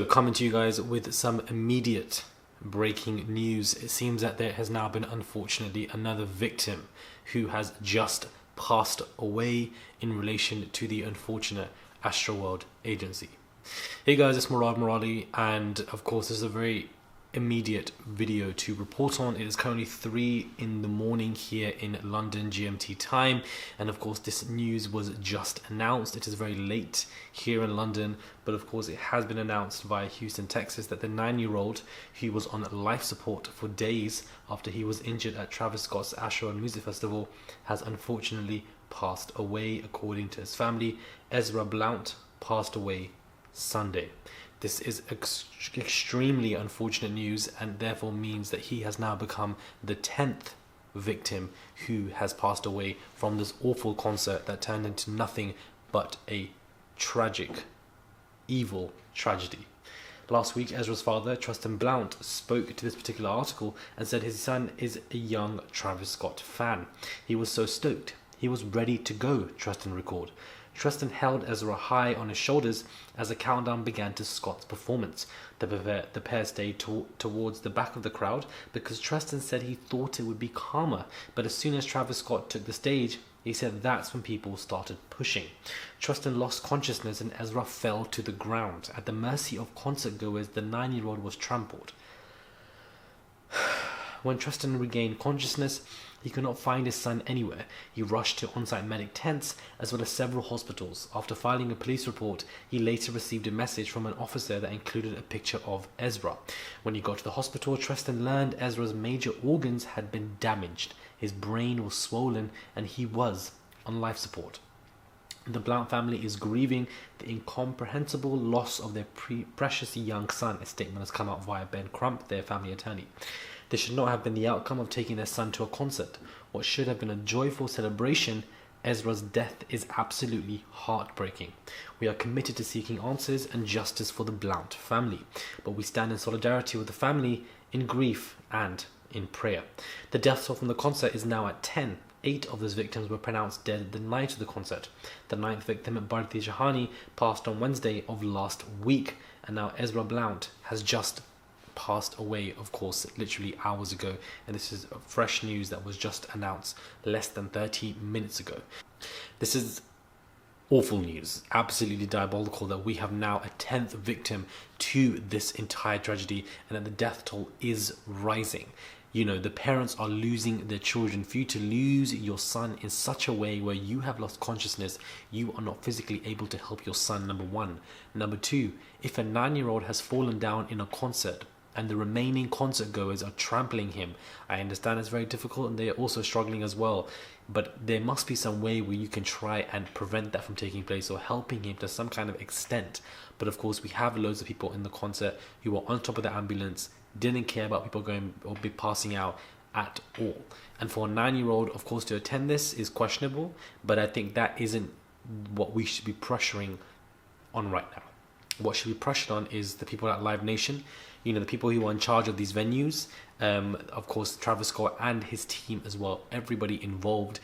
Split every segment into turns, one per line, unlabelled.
Coming to you guys with some immediate breaking news. It seems that there has now been, unfortunately, another victim who has just passed away in relation to the unfortunate Astro World agency. Hey guys, it's Murad Murali, and of course this is a very immediate video to report on. It is currently 3 in the morning here in London GMT time, and of course this news was just announced. It is very late here in London, but of course it has been announced via Houston, Texas, that the 9-year-old who was on life support for days after he was injured at Travis Scott's Astro Music Festival has unfortunately passed away. According to his family, Ezra Blount passed away Sunday. This is extremely unfortunate news, and therefore means that he has now become the 10th victim who has passed away from this awful concert that turned into nothing but a tragic, evil tragedy. Last week, Ezra's father, Tristan Blount, spoke to this particular article and said his son is a young Travis Scott fan. He was so stoked. He was ready to go, Tristan recalled. Tristan held Ezra high on his shoulders as the countdown began to Scott's performance. The pair stayed towards the back of the crowd because Tristan said he thought it would be calmer, but as soon as Travis Scott took the stage, he said that's when people started pushing. Tristan lost consciousness and Ezra fell to the ground. At the mercy of concert goers, the 9-year-old was trampled. When Tristan regained consciousness, he could not find his son anywhere. He rushed to on-site medic tents as well as several hospitals. After filing a police report, he later received a message from an officer that included a picture of Ezra. When he got to the hospital, Tristan learned Ezra's major organs had been damaged. His brain was swollen and he was on life support. The Blount family is grieving the incomprehensible loss of their precious young son. A statement has come out via Ben Crump, their family attorney. This should not have been the outcome of taking their son to a concert. What should have been a joyful celebration, Ezra's death, is absolutely heartbreaking. We are committed to seeking answers and justice for the Blount family, but we stand in solidarity with the family in grief and in prayer. The death toll from the concert is now at 10. 8 of those victims were pronounced dead the night of the concert. The 9th victim, Bharti Jahani, passed on Wednesday of last week, and now Ezra Blount has just passed away, of course, literally hours ago, and this is fresh news that was just announced less than 30 minutes ago. This is awful news, absolutely diabolical, that we have now a 10th victim to this entire tragedy and that the death toll is rising. You know, the parents are losing their children. For you to lose your son in such a way where you have lost consciousness, you are not physically able to help your son, number one. Number two, if a 9-year-old has fallen down in a concert and the remaining concert goers are trampling him, I understand it's very difficult and they are also struggling as well, but there must be some way where you can try and prevent that from taking place or helping him to some kind of extent. But of course we have loads of people in the concert who were on top of the ambulance, didn't care about people going or be passing out at all. And for a 9-year-old, of course, to attend this is questionable, but I think that isn't what we should be pressuring on right now. What should be pressured on is the people at Live Nation, you know, the people who are in charge of these venues, of course Travis Scott and his team as well, everybody involved.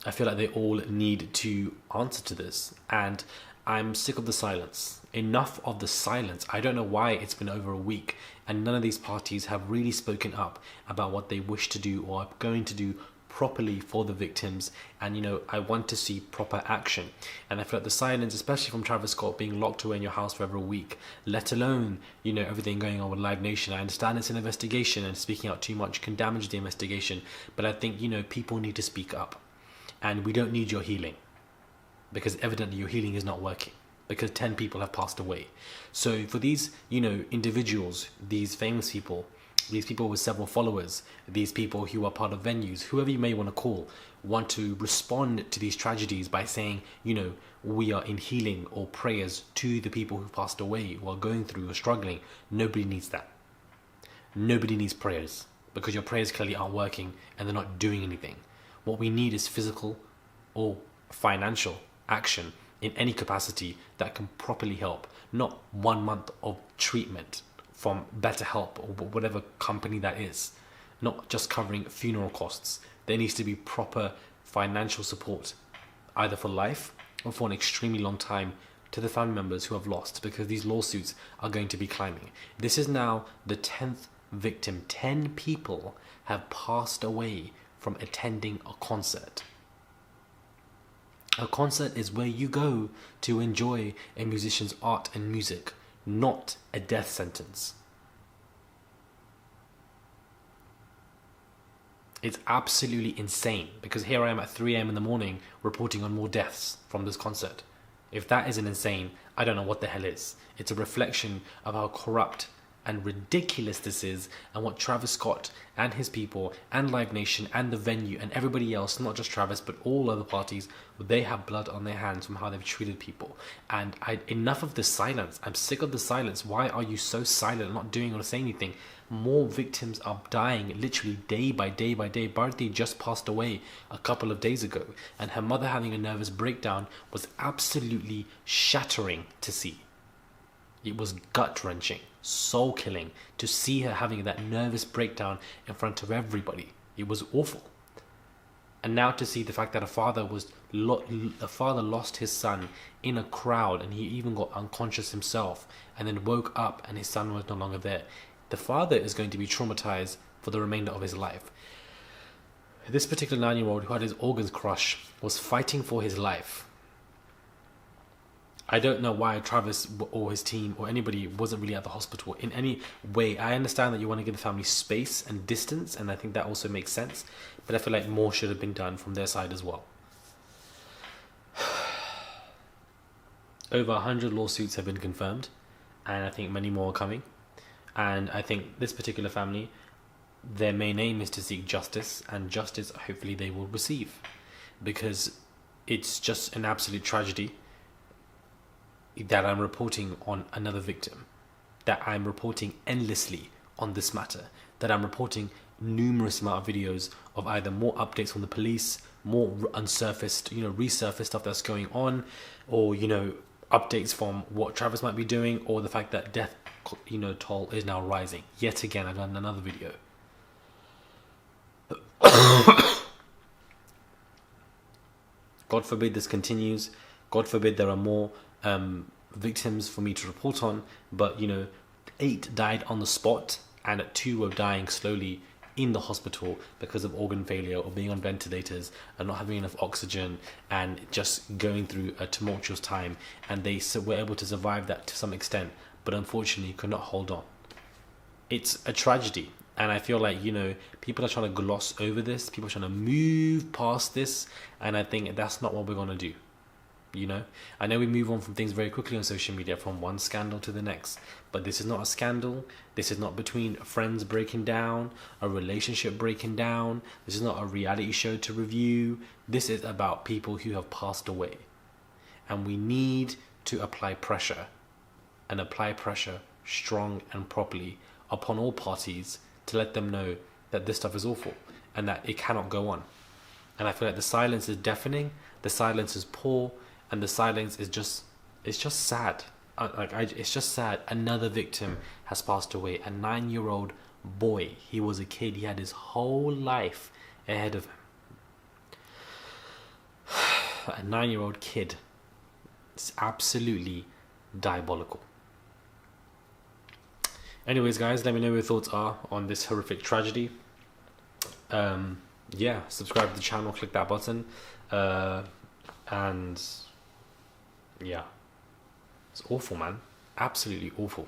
I feel like they all need to answer to this, and I'm sick of the silence. Enough of the silence. I don't know why it's been over a week and none of these parties have really spoken up about what they wish to do or are going to do properly for the victims. And you know, I want to see proper action, and I feel like the silence, especially from Travis Scott being locked away in your house for over a week, let alone, you know, everything going on with Live Nation. I understand it's an investigation and speaking out too much can damage the investigation, but I think, you know, people need to speak up, and we don't need your healing because evidently your healing is not working because 10 people have passed away. So for these, you know, individuals, these famous people, these people with several followers, these people who are part of venues, whoever you may want to call, want to respond to these tragedies by saying, you know, we are in healing or prayers to the people who passed away or are going through or struggling. Nobody needs that. Nobody needs prayers because your prayers clearly aren't working and they're not doing anything. What we need is physical or financial action in any capacity that can properly help, not 1 month of treatment from BetterHelp or whatever company that is, not just covering funeral costs. There needs to be proper financial support, either for life or for an extremely long time, to the family members who have lost, because these lawsuits are going to be climbing. This is now the 10th victim. 10 people have passed away from attending a concert. A concert is where you go to enjoy a musician's art and music, not a death sentence. It's absolutely insane, because here I am at 3 a.m. in the morning reporting on more deaths from this concert. If that isn't insane, I don't know what the hell is. It's a reflection of how corrupt and ridiculous this is, and what Travis Scott and his people and Live Nation and the venue and everybody else, not just Travis but all other parties, they have blood on their hands from how they've treated people. And enough of the silence. I'm sick of the silence. Why are you so silent, not doing or saying anything? More victims are dying literally day by day by day. Bharti just passed away a couple of days ago, and her mother having a nervous breakdown was absolutely shattering to see. It was gut-wrenching, soul-killing to see her having that nervous breakdown in front of everybody. It was awful. And now to see the fact that a father lost his son in a crowd, and he even got unconscious himself, and then woke up and his son was no longer there. The father is going to be traumatized for the remainder of his life. This particular 9-year-old who had his organs crushed was fighting for his life. I don't know why Travis or his team or anybody wasn't really at the hospital in any way. I understand that you want to give the family space and distance, and I think that also makes sense. But I feel like more should have been done from their side as well. Over 100 lawsuits have been confirmed, and I think many more are coming. And I think this particular family, their main aim is to seek justice, and justice hopefully they will receive. Because it's just an absolute tragedy that I'm reporting on another victim, that I'm reporting endlessly on this matter, that I'm reporting numerous amount of videos of either more updates from the police, more unsurfaced, resurfaced stuff that's going on, or, updates from what Travis might be doing, or the fact that death, toll is now rising. Yet again, I've done another video. God forbid this continues. God forbid there are more victims for me to report on, but 8 died on the spot, and 2 were dying slowly in the hospital because of organ failure or being on ventilators and not having enough oxygen and just going through a tumultuous time, and they were able to survive that to some extent, but unfortunately could not hold on. It's a tragedy, and I feel like people are trying to gloss over this, people are trying to move past this, and I think that's not what we're going to do. I know we move on from things very quickly on social media, from one scandal to the next, but this is not a scandal. This is not between friends breaking down, a relationship breaking down. This is not a reality show to review. This is about people who have passed away, and we need to apply pressure, and apply pressure strong and properly upon all parties to let them know that this stuff is awful and that it cannot go on. And I feel like the silence is deafening, the silence is poor, and the silence is it's just sad. It's just sad. Another victim has passed away. A 9-year-old boy. He was a kid. He had his whole life ahead of him. A 9-year-old kid. It's absolutely diabolical. Anyways, guys, let me know what your thoughts are on this horrific tragedy. Subscribe to the channel, click that button, and yeah, it's awful, man. Absolutely awful.